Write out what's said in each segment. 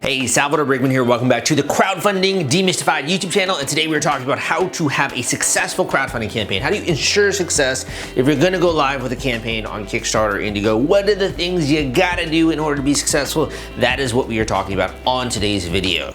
Hey, Salvador Briggman here. Welcome back to the Crowdfunding Demystified YouTube channel. And today we're talking about how to have a successful crowdfunding campaign. How do you ensure success if you're gonna go live with a campaign on Kickstarter or Indiegogo? What are the things you gotta do in order to be successful? That is what we are talking about on today's video.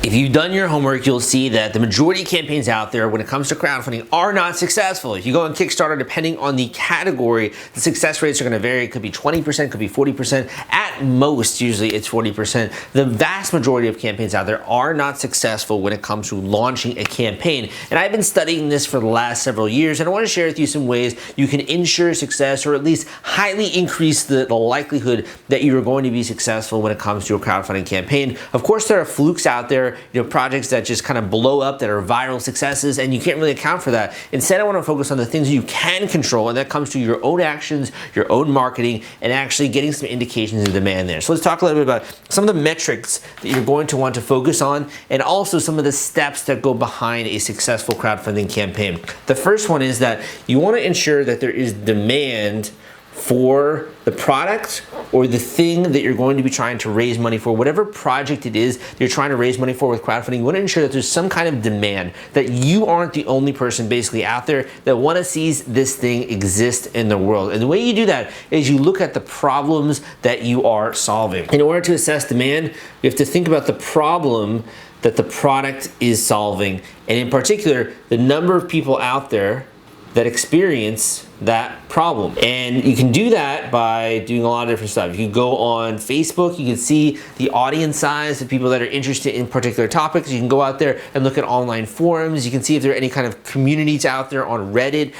If you've done your homework, you'll see that the majority of campaigns out there when it comes to crowdfunding are not successful. If you go on Kickstarter, depending on the category, the success rates are gonna vary. It could be 20%, could be 40%. At most, usually it's 40%. The vast majority of campaigns out there are not successful when it comes to launching a campaign. And I've been studying this for the last several years, and I wanna share with you some ways you can ensure success or at least highly increase the likelihood that you are going to be successful when it comes to a crowdfunding campaign. Of course, there are flukes out there, projects that just kind of blow up that are viral successes, and you can't really account for that. Instead, I want to focus on the things you can control, and that comes to your own actions, your own marketing, and actually getting some indications of demand there. So let's talk a little bit about some of the metrics that you're going to want to focus on, and also some of the steps that go behind a successful crowdfunding campaign. The first one is that you want to ensure that there is demand for the product or the thing that you're going to be trying to raise money for. Whatever project it is that you're trying to raise money for with crowdfunding, you want to ensure that there's some kind of demand, that you aren't the only person basically out there that want to see this thing exist in the world. And the way you do that is you look at the problems that you are solving. In order to assess demand, you have to think about the problem that the product is solving, and in particular, the number of people out there that experience that problem. And you can do that by doing a lot of different stuff. You can go on Facebook, you can see the audience size of people that are interested in particular topics. You can go out there and look at online forums. You can see if there are any kind of communities out there on Reddit.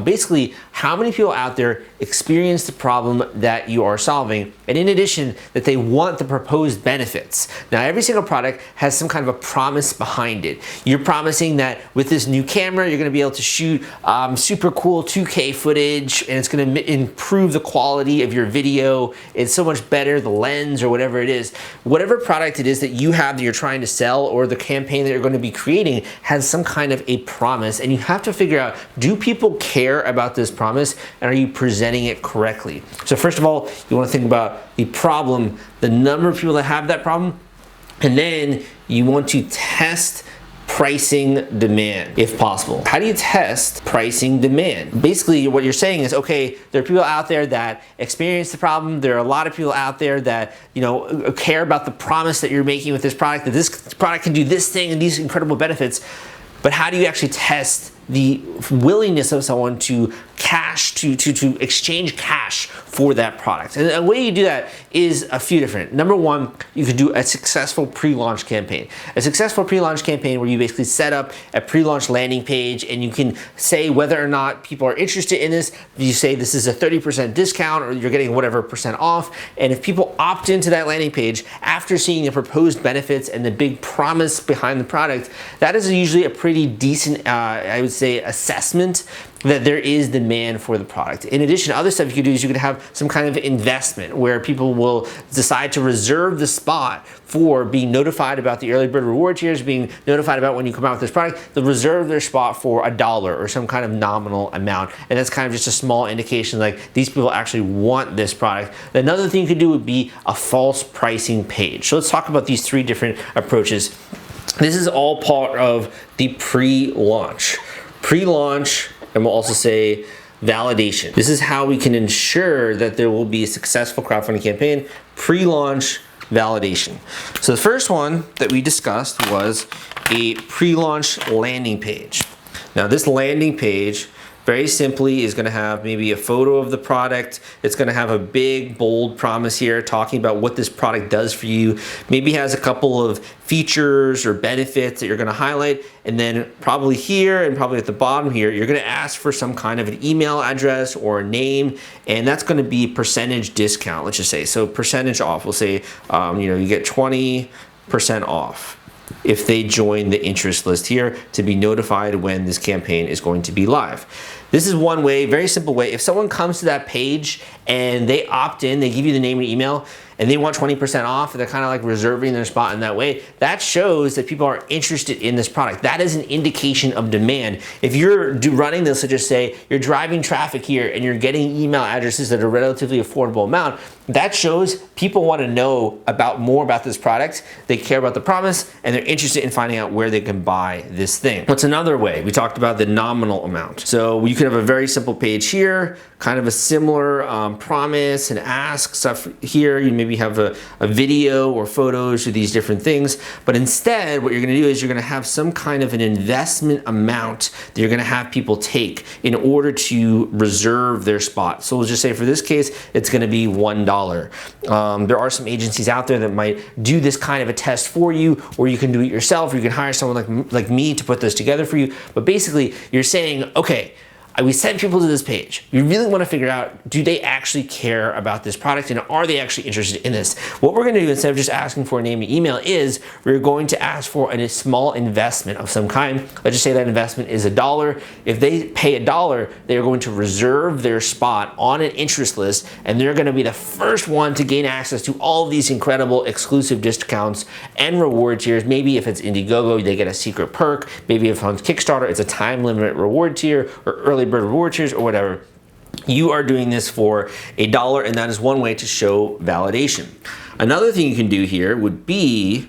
Basically, how many people out there experience the problem that you are solving, and in addition, that they want the proposed benefits. Now, every single product has some kind of a promise behind it. You're promising that with this new camera, you're gonna be able to shoot super cool 2K footage, and it's gonna improve the quality of your video. It's so much better, the lens or whatever it is. Whatever product it is that you have that you're trying to sell, or the campaign that you're gonna be creating has some kind of a promise, and you have to figure out, do people care about this promise, and are you presenting it correctly? So first of all, you wanna think about the problem, the number of people that have that problem, and then you want to test pricing demand, if possible. How do you test pricing demand? Basically, what you're saying is, okay, there are people out there that experience the problem. There are a lot of people out there that, care about the promise that you're making with this product, that this product can do this thing and these incredible benefits. But how do you actually test the willingness of someone to exchange cash for that product? And the way you do that is a few different. Number one, you could do a successful pre-launch campaign. A successful pre-launch campaign where you basically set up a pre-launch landing page, and you can say whether or not people are interested in this. You say this is a 30% discount, or you're getting whatever percent off. And if people opt into that landing page after seeing the proposed benefits and the big promise behind the product, that is usually a pretty decent, I would say, assessment that there is demand for the product. In addition, other stuff you could do is you could have some kind of investment where people will decide to reserve the spot for being notified about the early bird reward tiers, being notified about when you come out with this product. They'll reserve their spot for $1 or some kind of nominal amount. And that's kind of just a small indication like these people actually want this product. Another thing you could do would be a false pricing page. So let's talk about these three different approaches. This is all part of the pre-launch. Pre-launch, and we'll also say validation. This is how we can ensure that there will be a successful crowdfunding campaign. Pre-launch validation. So the first one that we discussed was a pre-launch landing page. Now this landing page very simply is gonna have maybe a photo of the product. It's gonna have a big, bold promise here talking about what this product does for you. Maybe has a couple of features or benefits that you're gonna highlight. And then probably here and probably at the bottom here, you're gonna ask for some kind of an email address or a name, and that's gonna be percentage discount, let's just say. So percentage off, we'll say, you get 20% off if they join the interest list here to be notified when this campaign is going to be live. This is one way, very simple way. If someone comes to that page and they opt in, they give you the name and email, and they want 20% off, they're kind of like reserving their spot in that way, that shows that people are interested in this product. That is an indication of demand. If you're running this, so just say you're driving traffic here and you're getting email addresses at a relatively affordable amount, that shows people want to know more about this product. They care about the promise and they're interested in finding out where they can buy this thing. What's another way? We talked about the nominal amount. So you could have a very simple page here, kind of a similar promise and ask stuff here. You maybe have a video or photos or these different things, but instead what you're going to do is you're going to have some kind of an investment amount that you're going to have people take in order to reserve their spot. So we'll just say for this case, it's going to be $1. There are some agencies out there that might do this kind of a test for you, or you can do it yourself, or you can hire someone like me to put this together for you. But basically you're saying, okay, we send people to this page. We really want to figure out, do they actually care about this product and are they actually interested in this? What we're going to do instead of just asking for a name and email is we're going to ask for a small investment of some kind. Let's just say that investment is $1. If they pay $1, they're going to reserve their spot on an interest list, and they're going to be the first one to gain access to all of these incredible exclusive discounts and reward tiers. Maybe if it's Indiegogo, they get a secret perk. Maybe if it's Kickstarter, it's a time limit reward tier or early bird reward tiers or whatever. You are doing this for $1, and that is one way to show validation. Another thing you can do here would be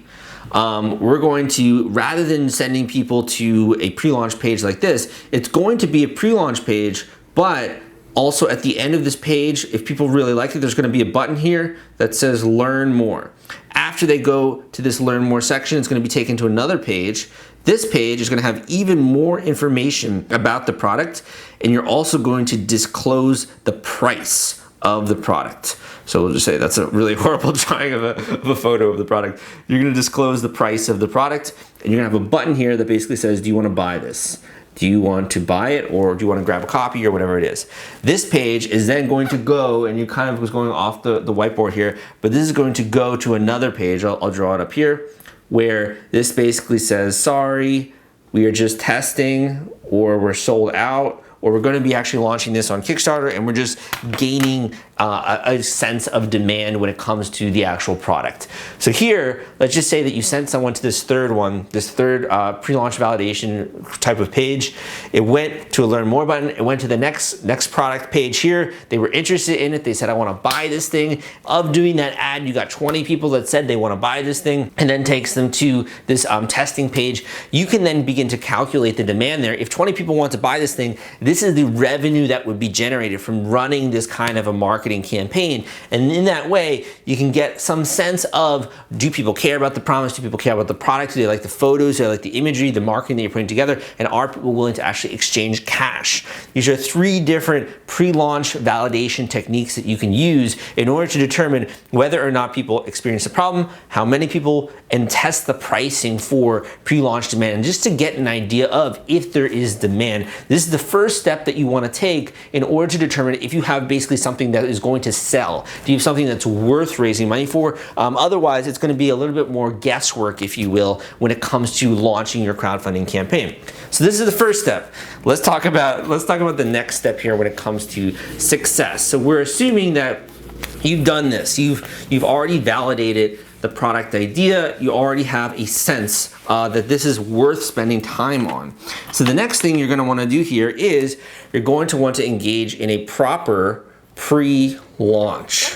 we're going to, rather than sending people to a pre-launch page like this, it's going to be a pre-launch page, but also at the end of this page, if people really like it, there's going to be a button here that says learn more. After they go to this learn more section, it's going to be taken to another page. This page is going to have even more information about the product, and you're also going to disclose the price of the product. So we'll just say that's a really horrible drawing of a photo of the product. You're going to disclose the price of the product, and you're going to have a button here that basically says, do you want to buy this? Do you want to buy it, or do you want to grab a copy, or whatever it is? This page is then going to go, and you kind of was going off the whiteboard here, but this is going to go to another page. I'll draw it up here, where this basically says, sorry, we are just testing, or we're sold out, or we're going to be actually launching this on Kickstarter, and we're just gaining a sense of demand when it comes to the actual product. So here, let's just say that you sent someone to this third pre-launch validation type of page. It went to a learn more button. It went to the next product page here. They were interested in it. They said, I want to buy this thing. Of doing that ad, you got 20 people that said they want to buy this thing, and then takes them to this testing page. You can then begin to calculate the demand there. If 20 people want to buy this thing, this is the revenue that would be generated from running this kind of a marketing campaign. And in that way, you can get some sense of, do people care about the promise? Do people care about the product? Do they like the photos? Do they like the imagery, the marketing that you're putting together? And are people willing to actually exchange cash? These are 3 different pre-launch validation techniques that you can use in order to determine whether or not people experience a problem, how many people, and test the pricing for pre-launch demand, and just to get an idea of if there is demand. This is the first step that you want to take in order to determine if you have basically something that is going to sell. Do you have something that's worth raising money for? Otherwise, it's going to be a little bit more guesswork, if you will, when it comes to launching your crowdfunding campaign. So this is the first step. Let's talk about the next step here when it comes to success. So we're assuming that you've done this. You've already validated the product idea. You already have a sense that this is worth spending time on. So the next thing you're going to want to do here is you're going to want to engage in a proper pre-launch.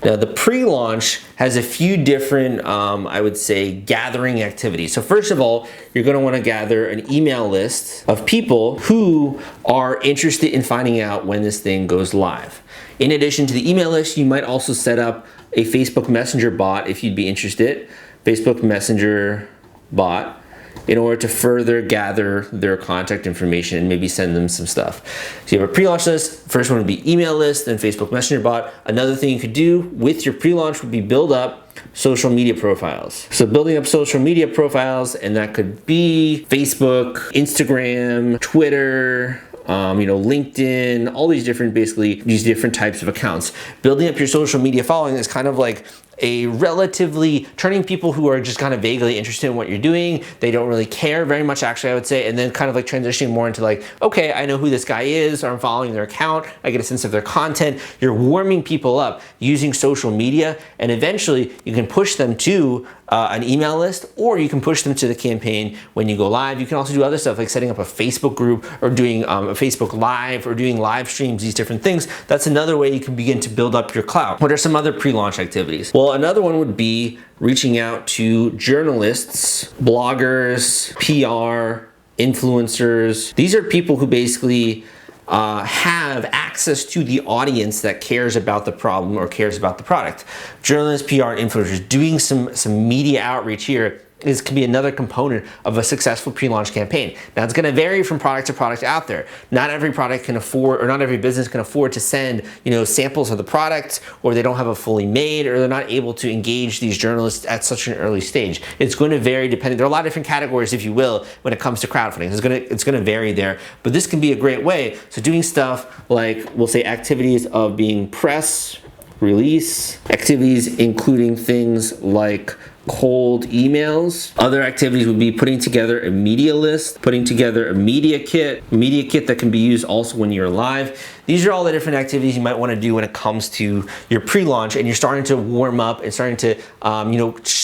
Now the pre-launch has a few different, I would say, gathering activities. So first of all, you're going to want to gather an email list of people who are interested in finding out when this thing goes live. In addition to the email list, you might also set up a Facebook Messenger bot if you'd be interested. Facebook Messenger bot, in order to further gather their contact information and maybe send them some stuff. So you have a pre-launch list. First one would be email list, then Facebook Messenger bot. Another thing you could do with your pre-launch would be build up social media profiles. So building up social media profiles, and that could be Facebook, Instagram, Twitter, LinkedIn, all these different, basically these different types of accounts. Building up your social media following is kind of like a relatively turning people who are just kind of vaguely interested in what you're doing. They don't really care very much, actually, I would say, and then kind of like transitioning more into like, okay, I know who this guy is, or I'm following their account, I get a sense of their content. You're warming people up using social media, and eventually you can push them to an email list, or you can push them to the campaign when you go live. You can also do other stuff like setting up a Facebook group, or doing a Facebook Live, or doing live streams, these different things. That's another way you can begin to build up your clout. What are some other pre-launch activities? Well, another one would be reaching out to journalists, bloggers, PR, influencers. These are people who basically have access to the audience that cares about the problem or cares about the product. Journalists, PR, influencers, doing some media outreach here can be another component of a successful pre-launch campaign. Now, it's gonna vary from product to product out there. Not every product can afford, or not every business can afford to send, samples of the product, or they don't have it fully made, or they're not able to engage these journalists at such an early stage. It's going to vary depending, there are a lot of different categories, if you will, when it comes to crowdfunding. It's gonna vary there, but this can be a great way. So doing stuff like, we'll say activities of being press release, activities including things like cold emails. Other activities would be putting together a media list, putting together a media kit that can be used also when you're live. These are all the different activities you might want to do when it comes to your pre-launch, and you're starting to warm up and starting to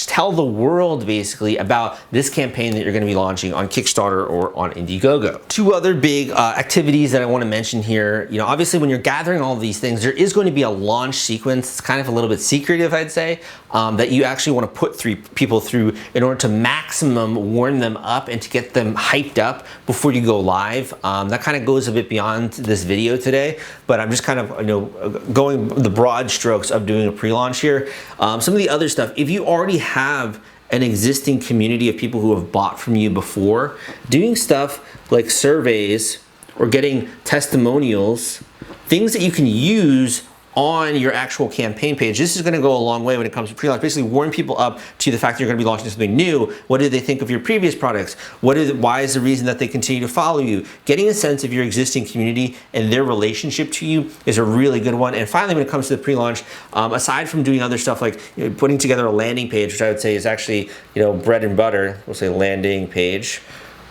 tell the world basically about this campaign that you're going to be launching on Kickstarter or on Indiegogo. Two other big activities that I want to mention here. Obviously when you're gathering all of these things, there is going to be a launch sequence. It's kind of a little bit secretive, I'd say, that you actually want to put people through in order to maximum warm them up and to get them hyped up before you go live. That kind of goes a bit beyond this video today, but I'm just kind of going the broad strokes of doing a pre-launch here. Some of the other stuff, if you already have an existing community of people who have bought from you before, doing stuff like surveys or getting testimonials, things that you can use on your actual campaign page. This is going to go a long way when it comes to pre-launch. Basically warm people up to the fact that you're going to be launching something new. What did they think of your previous products? Why is the reason that they continue to follow you? Getting a sense of your existing community and their relationship to you is a really good one. And finally, when it comes to the pre-launch, aside from doing other stuff like putting together a landing page, which I would say is actually bread and butter, we'll say landing page,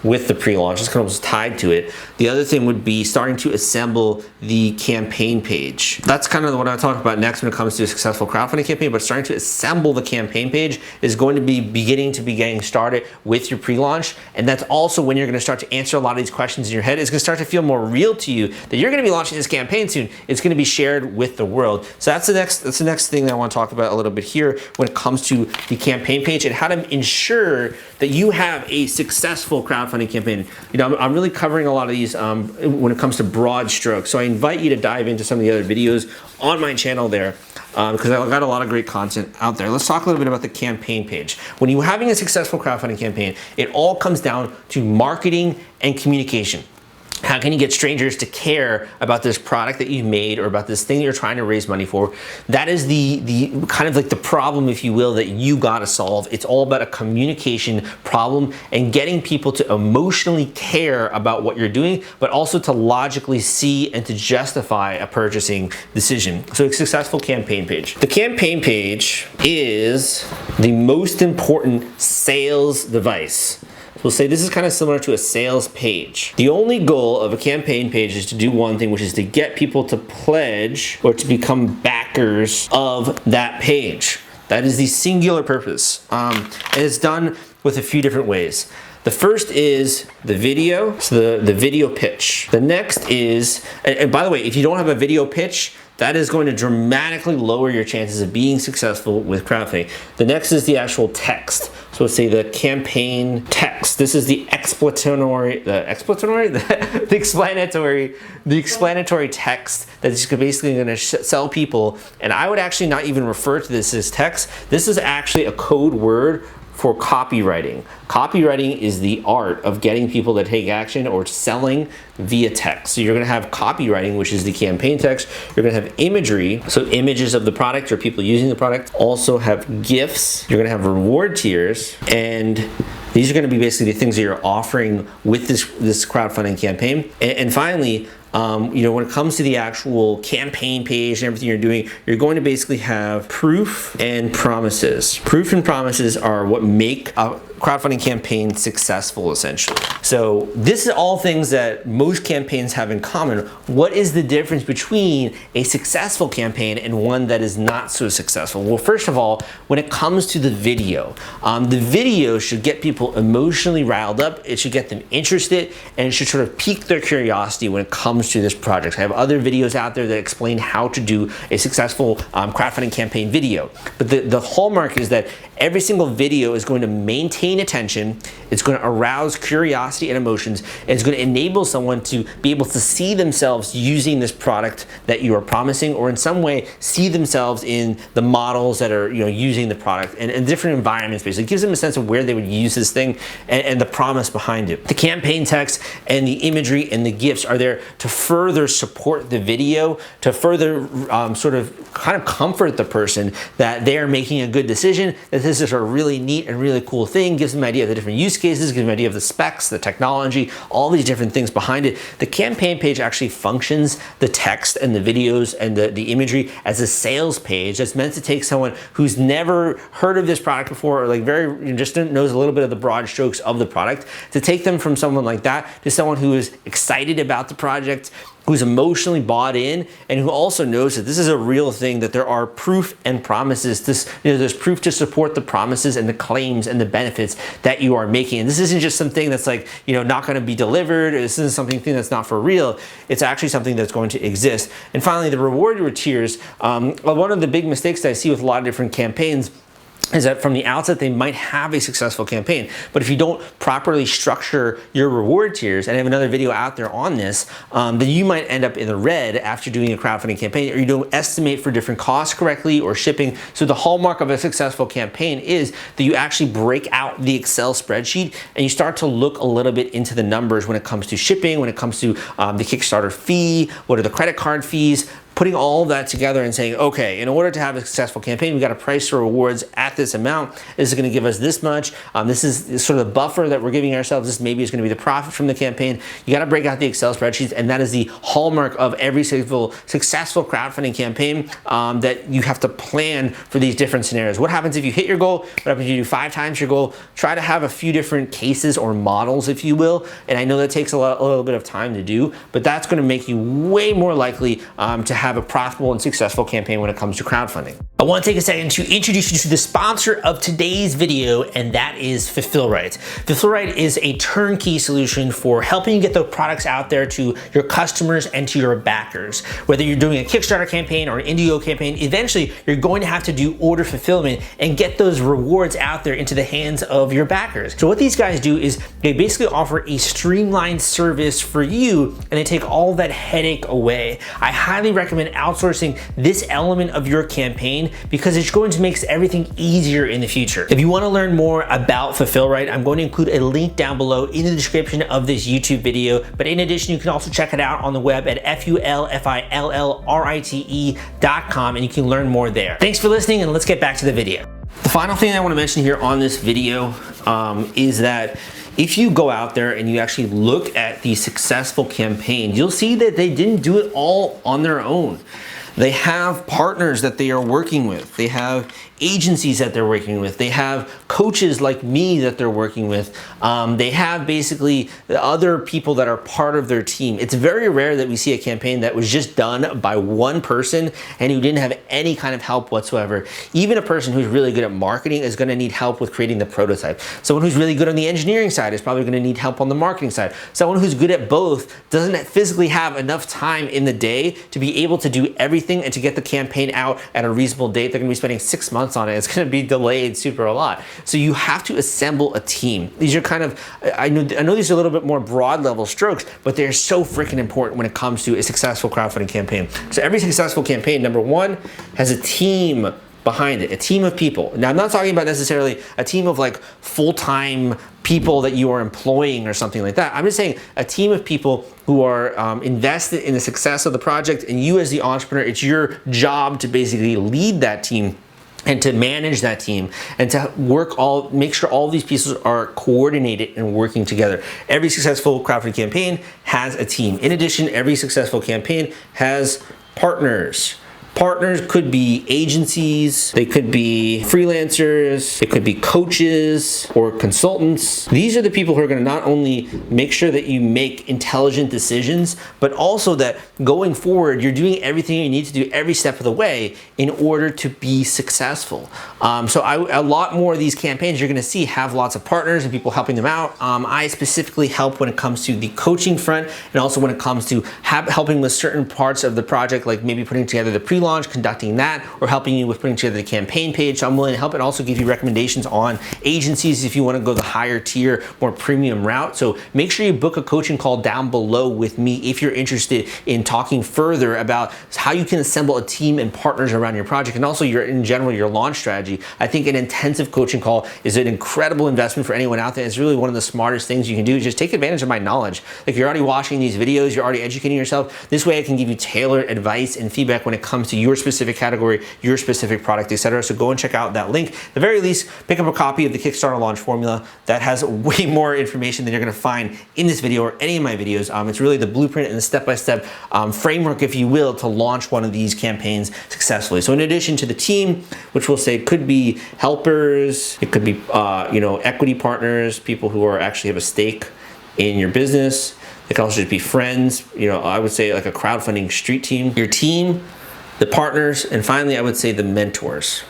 with the pre-launch, it's kind of tied to it. The other thing would be starting to assemble the campaign page. That's kind of what I talk about next when it comes to a successful crowdfunding campaign, but starting to assemble the campaign page is going to be getting started with your pre-launch. And that's also when you're gonna start to answer a lot of these questions in your head. It's gonna start to feel more real to you that you're gonna be launching this campaign soon. It's gonna be shared with the world. So that's the next thing that I want to talk about a little bit here when it comes to the campaign page and how to ensure that you have a successful crowdfunding campaign. I'm really covering a lot of these when it comes to broad strokes. So I invite you to dive into some of the other videos on my channel there because I've got a lot of great content out there. Let's talk a little bit about the campaign page. When you're having a successful crowdfunding campaign, it all comes down to marketing and communication. How can you get strangers to care about this product that you've made or about this thing that you're trying to raise money for? That is the kind of like the problem, if you will, that you gotta solve. It's all about a communication problem and getting people to emotionally care about what you're doing, but also to logically see and to justify a purchasing decision. So a successful campaign page. The campaign page is the most important sales device. We'll say this is kind of similar to a sales page. The only goal of a campaign page is to do one thing, which is to get people to pledge or to become backers of that page. That is the singular purpose. And it's done with a few different ways. The first is the video, so the video pitch. The next is, and by the way, if you don't have a video pitch, that is going to dramatically lower your chances of being successful with crowdfunding. The next is the actual text. So let's say the campaign text. This is the explanatory text that's basically going to sell people. And I would actually not even refer to this as text. This is actually a code word for copywriting. Copywriting is the art of getting people to take action or selling via text. So you're gonna have copywriting, which is the campaign text. You're gonna have imagery, so images of the product or people using the product. Also have gifts. You're gonna have reward tiers, and these are gonna be basically the things that you're offering with this crowdfunding campaign. And finally, when it comes to the actual campaign page and everything you're doing, you're going to basically have proof and promises. Proof and promises are what make a crowdfunding campaign successful, essentially. So this is all things that most campaigns have in common. What is the difference between a successful campaign and one that is not so successful? Well, first of all, when it comes to the video should get people emotionally riled up, it should get them interested, and it should sort of pique their curiosity when it comes to this project. I have other videos out there that explain how to do a successful crowdfunding campaign video. But the hallmark is that every single video is going to maintain attention, it's going to arouse curiosity and emotions, and it's going to enable someone to be able to see themselves using this product that you are promising, or in some way see themselves in the models that are using the product and different environments. Basically, it gives them a sense of where they would use this thing and the promise behind it. The campaign text and the imagery and the GIFs are there to further support the video, to further sort of kind of comfort the person that they are making a good decision, that this is a really neat and really cool thing, gives them an idea of the different use cases, gives them an idea of the specs, the technology, all these different things behind it. The campaign page actually functions, the text and the videos and the imagery, as a sales page that's meant to take someone who's never heard of this product before, or like just knows a little bit of the broad strokes of the product, to take them from someone like that to someone who is excited about the project, who's emotionally bought in, and who also knows that this is a real thing, that there are proof and promises. There's proof to support the promises and the claims and the benefits that you are making. And this isn't just something that's like, not going to be delivered. This isn't something that's not for real. It's actually something that's going to exist. And finally, the reward tiers. One of the big mistakes that I see with a lot of different campaigns is that from the outset, they might have a successful campaign, but if you don't properly structure your reward tiers, and I have another video out there on this, then you might end up in the red after doing a crowdfunding campaign, or you don't estimate for different costs correctly or shipping. So the hallmark of a successful campaign is that you actually break out the Excel spreadsheet and you start to look a little bit into the numbers when it comes to shipping, when it comes to the Kickstarter fee, what are the credit card fees, putting all of that together and saying, okay, in order to have a successful campaign, we got to price the rewards at this amount. This is going to give us this much. This is sort of the buffer that we're giving ourselves. This maybe is going to be the profit from the campaign. You got to break out the Excel spreadsheets, and that is the hallmark of every successful crowdfunding campaign, that you have to plan for these different scenarios. What happens if you hit your goal? What happens if you do 5 times your goal? Try to have a few different cases or models, if you will. And I know that takes a little bit of time to do, but that's going to make you way more likely to have a profitable and successful campaign when it comes to crowdfunding. I want to take a second to introduce you to the sponsor of today's video, and that is Fulfillment. Fulfillment is a turnkey solution for helping you get the products out there to your customers and to your backers. Whether you're doing a Kickstarter campaign or an Indiegogo campaign, eventually you're going to have to do order fulfillment and get those rewards out there into the hands of your backers. So what these guys do is they basically offer a streamlined service for you, and they take all that headache away. I highly recommend outsourcing this element of your campaign because it's going to make everything easier in the future. If you want to learn more about Fulfillment, I'm going to include a link down below in the description of this YouTube video. But in addition, you can also check it out on the web at fulfillrite.com, and you can learn more there. Thanks for listening, and let's get back to the video. The final thing I want to mention here on this video is that if you go out there and you actually look at the successful campaigns, you'll see that they didn't do it all on their own. They have partners that they are working with. They have agencies that they're working with. They have coaches like me that they're working with. They have basically the other people that are part of their team. It's very rare that we see a campaign that was just done by one person and who didn't have any kind of help whatsoever. Even a person who's really good at marketing is going to need help with creating the prototype. Someone who's really good on the engineering side is probably going to need help on the marketing side. Someone who's good at both doesn't physically have enough time in the day to be able to do everything and to get the campaign out at a reasonable date. They're going to be spending 6 months on it. It's going to be delayed super a lot. So you have to assemble a team. These are kind of, I know these are a little bit more broad level strokes, but they're so freaking important when it comes to a successful crowdfunding campaign. So every successful campaign, number one, has a team behind it, a team of people. Now, I'm not talking about necessarily a team of like full-time people that you are employing or something like that. I'm just saying a team of people who are invested in the success of the project, and you as the entrepreneur, it's your job to basically lead that team and to manage that team and to make sure all these pieces are coordinated and working together. Every successful crowdfunding campaign has a team. In addition, every successful campaign has partners. Partners could be agencies, they could be freelancers, it could be coaches or consultants. These are the people who are going to not only make sure that you make intelligent decisions, but also that going forward, you're doing everything you need to do every step of the way in order to be successful. A lot more of these campaigns you're going to see have lots of partners and people helping them out. I specifically help when it comes to the coaching front and also when it comes to helping with certain parts of the project, like maybe putting together the pre-launch, conducting that, or helping you with putting together the campaign page. So I'm willing to help and also give you recommendations on agencies if you want to go the higher tier, more premium route. So make sure you book a coaching call down below with me if you're interested in talking further about how you can assemble a team and partners around your project and also in general your launch strategy. I think an intensive coaching call is an incredible investment for anyone out there. It's really one of the smartest things you can do is just take advantage of my knowledge. Like, you're already watching these videos, you're already educating yourself. This way I can give you tailored advice and feedback when it comes to your specific category, your specific product, etc. So go and check out that link. At the very least, pick up a copy of the Kickstarter launch formula that has way more information than you're going to find in this video or any of my videos. It's really the blueprint and the step-by-step framework, if you will, to launch one of these campaigns successfully. So in addition to the team, which we'll say could be helpers, it could be equity partners, people who actually have a stake in your business. It can also just be friends. I would say like a crowdfunding street team. Your team, the partners, and finally I would say the mentors.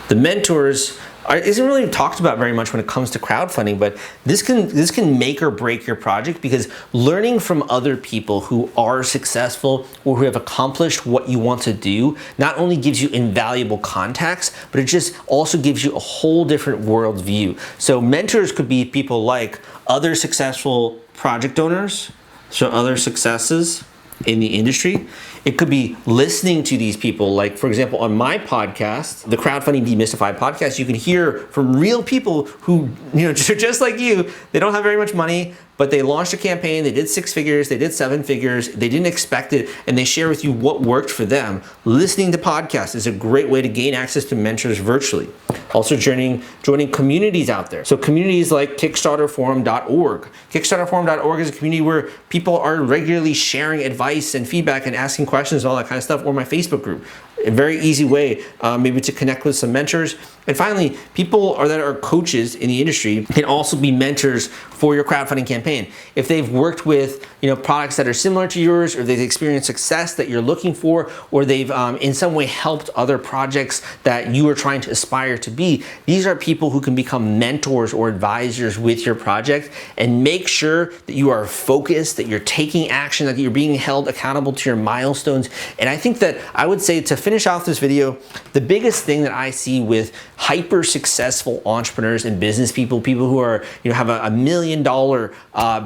The mentors isn't really talked about very much when it comes to crowdfunding, but this can make or break your project, because learning from other people who are successful or who have accomplished what you want to do not only gives you invaluable contacts, but it just also gives you a whole different world view. So mentors could be people like other successful project owners, so other successes in the industry. It could be listening to these people. Like, for example, on my podcast, the Crowdfunding Demystified podcast, you can hear from real people who, just like you, they don't have very much money, but they launched a campaign, they did 6 figures, they did 7 figures, they didn't expect it, and they share with you what worked for them. Listening to podcasts is a great way to gain access to mentors virtually. Also joining communities out there. So communities like Kickstarterforum.org. Kickstarterforum.org is a community where people are regularly sharing advice and feedback and asking questions and all that kind of stuff, or my Facebook group. A very easy way maybe to connect with some mentors. And finally, people that are coaches in the industry can also be mentors for your crowdfunding campaign. If they've worked with products that are similar to yours, or they've experienced success that you're looking for, or they've in some way helped other projects that you are trying to aspire to be, these are people who can become mentors or advisors with your project, and make sure that you are focused, that you're taking action, that you're being held accountable to your milestones. And I think that I would say, to finish off this video, the biggest thing that I see with hyper successful entrepreneurs and business people who are, have a $1 million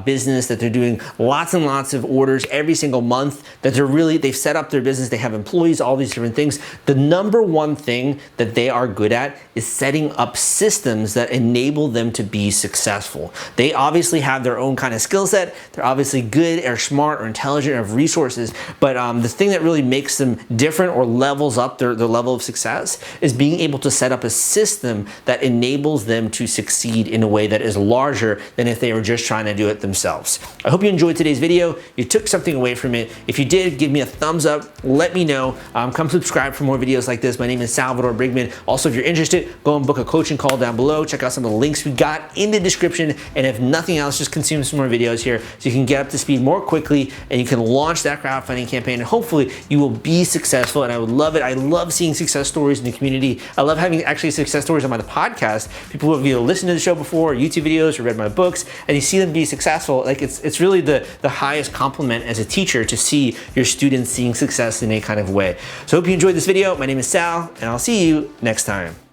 business, that they're doing lots and lots of orders every single month, that they've set up their business, they have employees, all these different things. The number one thing that they are good at is setting up systems that enable them to be successful. They obviously have their own kind of skill set. They're obviously good or smart or intelligent or have resources, but the thing that really makes them different or levels up their level of success is being able to set up a system that enables them to succeed in a way that is larger than if they were just trying to do it themselves. I hope you enjoyed today's video. You took something away from it. If you did, give me a thumbs up. Let me know. Come subscribe for more videos like this. My name is Salvador Briggman. Also, if you're interested, go and book a coaching call down below. Check out some of the links we got in the description. And if nothing else, just consume some more videos here so you can get up to speed more quickly and you can launch that crowdfunding campaign. And hopefully you will be successful. And I would love it. I love seeing success stories in the community. I love having actually success stories on my podcast. People who have either listened to the show before, or YouTube videos, or read my books, and you see them be successful. Like, it's really the highest compliment as a teacher to see your students seeing success in any kind of way. So I hope you enjoyed this video. My name is Sal, and I'll see you next time.